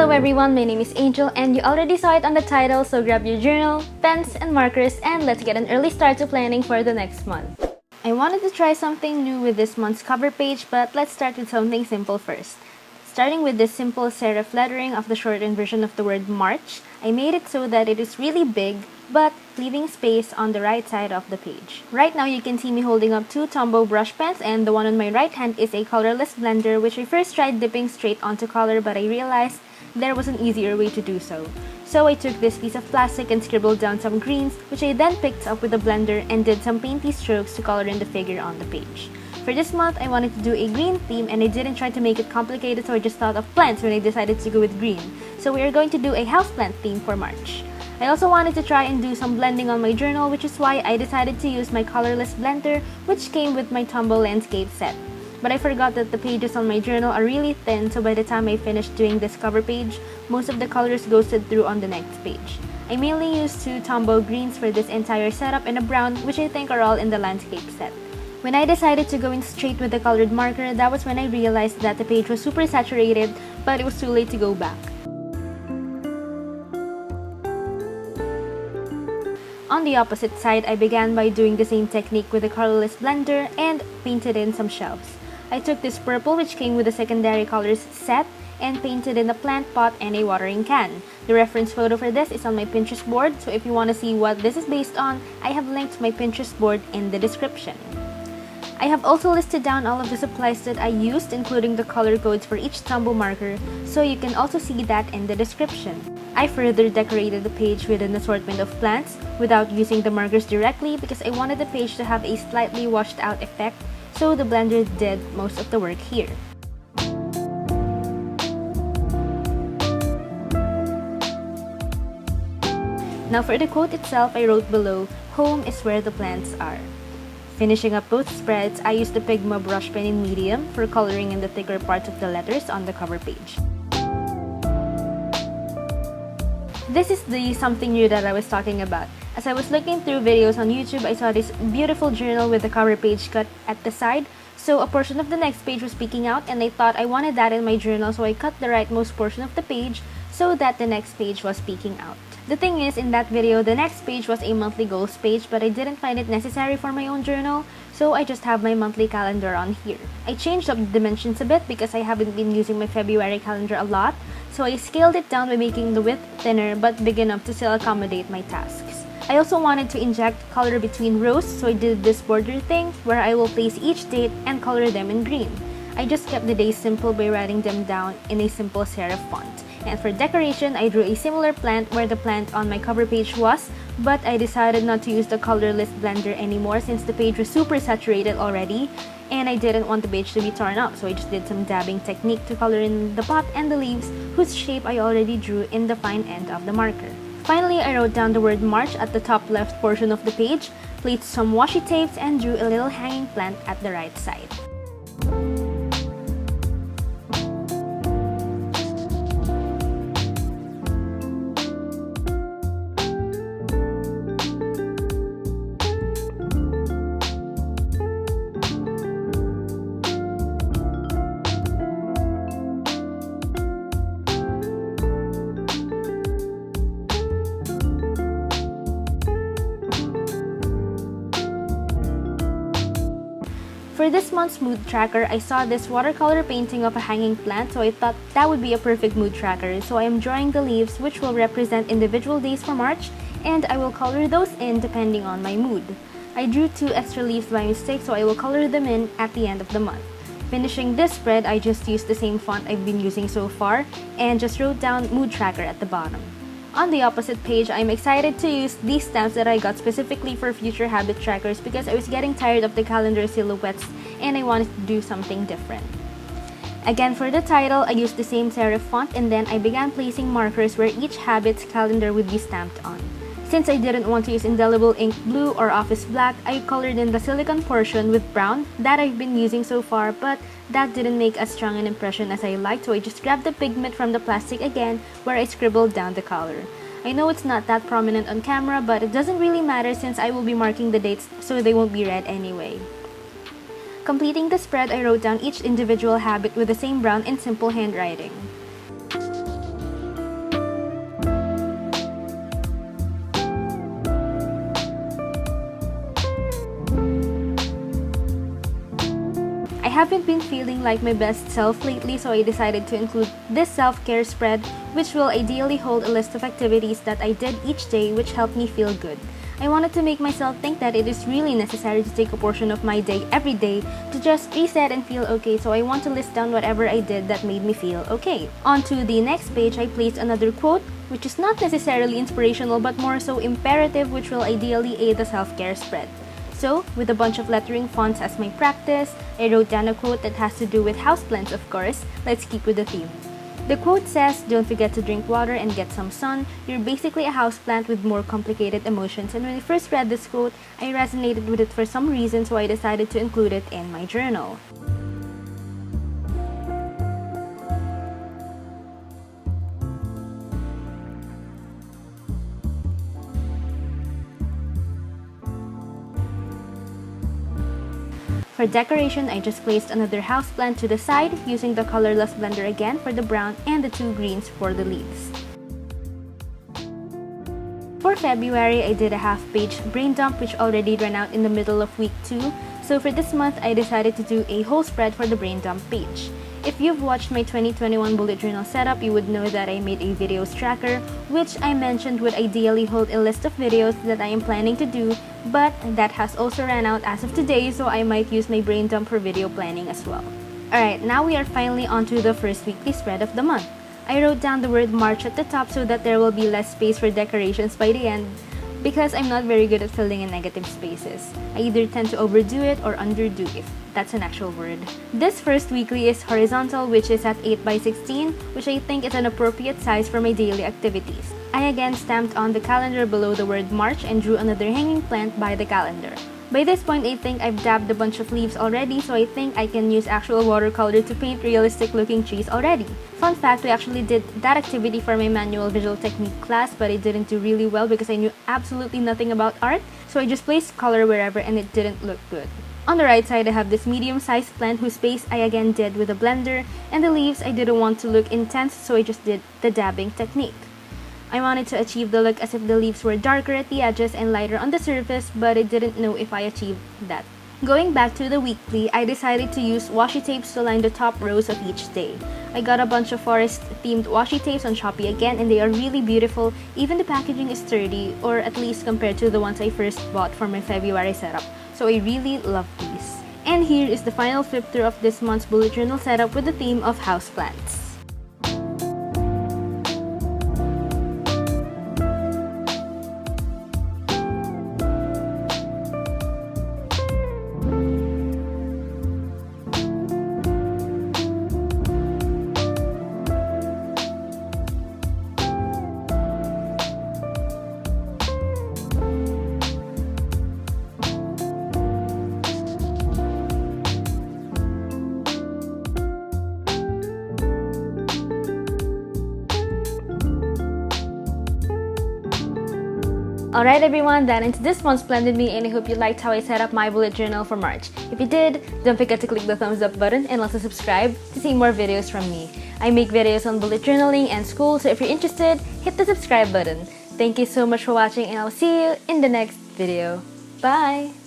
Hello everyone, my name is Angel and you already saw it on the title, so grab your journal, pens, and markers and let's get an early start to planning for the next month. I wanted to try something new with this month's cover page, but let's start with something simple first. Starting with this simple serif lettering of the shortened version of the word March, I made it so that it is really big, but leaving space on the right side of the page. Right now, you can see me holding up two Tombow brush pens, and the one on my right hand is a colorless blender, which I first tried dipping straight onto color, but I realized there was an easier way to do so. So I took this piece of plastic and scribbled down some greens, which I then picked up with a blender and did some painty strokes to color in the figure on the page. For this month, I wanted to do a green theme and I didn't try to make it complicated, so I just thought of plants when I decided to go with green. So we are going to do a houseplant theme for March. I also wanted to try and do some blending on my journal, which is why I decided to use my colorless blender, which came with my Tombow landscape set. But I forgot that the pages on my journal are really thin, so by the time I finished doing this cover page, most of the colors ghosted through on the next page. I mainly used two Tombow greens for this entire setup and a brown, which I think are all in the landscape set. When I decided to go in straight with the colored marker, that was when I realized that the page was super saturated, but it was too late to go back. On the opposite side, I began by doing the same technique with the colorless blender and painted in some shelves. I took this purple, which came with a secondary colors set, and painted in a plant pot and a watering can. The reference photo for this is on my Pinterest board, so if you want to see what this is based on, I have linked my Pinterest board in the description. I have also listed down all of the supplies that I used, including the color codes for each Tombow marker, so you can also see that in the description. I further decorated the page with an assortment of plants without using the markers directly because I wanted the page to have a slightly washed out effect, so the blender did most of the work here. Now for the quote itself, I wrote below, "Home is where the plants are." Finishing up both spreads, I used the Pigma brush pen in medium for coloring in the thicker parts of the letters on the cover page. This is the something new that I was talking about. As I was looking through videos on YouTube, I saw this beautiful journal with the cover page cut at the side, so a portion of the next page was peeking out and I thought I wanted that in my journal, so I cut the rightmost portion of the page so that the next page was peeking out. The thing is, in that video, the next page was a monthly goals page, but I didn't find it necessary for my own journal, so I just have my monthly calendar on here. I changed up the dimensions a bit because I haven't been using my February calendar a lot, so I scaled it down by making the width thinner but big enough to still accommodate my tasks. I also wanted to inject color between rows, so I did this border thing where I will place each date and color them in green. I just kept the days simple by writing them down in a simple serif font. And for decoration, I drew a similar plant where the plant on my cover page was, but I decided not to use the colorless blender anymore since the page was super saturated already and I didn't want the page to be torn up, so I just did some dabbing technique to color in the pot and the leaves, whose shape I already drew in the fine end of the marker. Finally, I wrote down the word March at the top left portion of the page, placed some washi tapes, and drew a little hanging plant at the right side. For this month's mood tracker, I saw this watercolor painting of a hanging plant, so I thought that would be a perfect mood tracker. So I am drawing the leaves, which will represent individual days for March, and I will color those in depending on my mood. I drew two extra leaves by mistake, so I will color them in at the end of the month. Finishing this spread, I just used the same font I've been using so far, and just wrote down mood tracker at the bottom. On the opposite page, I'm excited to use these stamps that I got specifically for future habit trackers because I was getting tired of the calendar silhouettes and I wanted to do something different. Again, for the title, I used the same serif font and then I began placing markers where each habit's calendar would be stamped on. Since I didn't want to use indelible ink blue or office black, I colored in the silicone portion with brown that I've been using so far, but that didn't make as strong an impression as I liked, so I just grabbed the pigment from the plastic again where I scribbled down the color. I know it's not that prominent on camera, but it doesn't really matter since I will be marking the dates so they won't be read anyway. Completing the spread, I wrote down each individual habit with the same brown in simple handwriting. haven't been feeling like my best self lately, so I decided to include this self-care spread, which will ideally hold a list of activities that I did each day which helped me feel good. I wanted to make myself think that it is really necessary to take a portion of my day every day to just reset and feel okay, so I want to list down whatever I did that made me feel okay. On to the next page, I placed another quote, which is not necessarily inspirational but more so imperative, which will ideally aid the self-care spread. So, with a bunch of lettering fonts as my practice, I wrote down a quote that has to do with houseplants, of course. Let's keep with the theme. The quote says, "Don't forget to drink water and get some sun. You're basically a houseplant with more complicated emotions." And when I first read this quote, I resonated with it for some reason, so I decided to include it in my journal. For decoration, I just placed another houseplant to the side using the colorless blender again for the brown and the two greens for the leaves. For February, I did a half-page brain dump which already ran out in the middle of week 2, so for this month, I decided to do a whole spread for the brain dump page. If you've watched my 2021 bullet journal setup, you would know that I made a videos tracker, which I mentioned would ideally hold a list of videos that I am planning to do, but that has also ran out as of today, so I might use my brain dump for video planning as well. Alright, now we are finally onto the first weekly spread of the month. I wrote down the word March at the top so that there will be less space for decorations by the end, because I'm not very good at filling in negative spaces. I either tend to overdo it or underdo it. That's an actual word. This first weekly is horizontal, which is at 8 by 16, which I think is an appropriate size for my daily activities. I again stamped on the calendar below the word March and drew another hanging plant by the calendar. By this point, I think I've dabbed a bunch of leaves already, so I think I can use actual watercolor to paint realistic looking trees already. Fun fact, we actually did that activity for my manual visual technique class, but I didn't do really well because I knew absolutely nothing about art, so I just placed color wherever and it didn't look good. On the right side, I have this medium-sized plant whose base I again did with a blender, and the leaves I didn't want to look intense, so I just did the dabbing technique. I wanted to achieve the look as if the leaves were darker at the edges and lighter on the surface, but I didn't know if I achieved that. Going back to the weekly, I decided to use washi tapes to line the top rows of each day. I got a bunch of forest-themed washi tapes on Shopee again, and they are really beautiful. Even the packaging is sturdy, or at least compared to the ones I first bought for my February setup. So I really love these. And here is the final flip through of this month's bullet journal setup with the theme of houseplants. Alright everyone, that ends this month's Blended Me, and I hope you liked how I set up my bullet journal for March. If you did, don't forget to click the thumbs up button and also subscribe to see more videos from me. I make videos on bullet journaling and school, so if you're interested, hit the subscribe button. Thank you so much for watching, and I'll see you in the next video. Bye!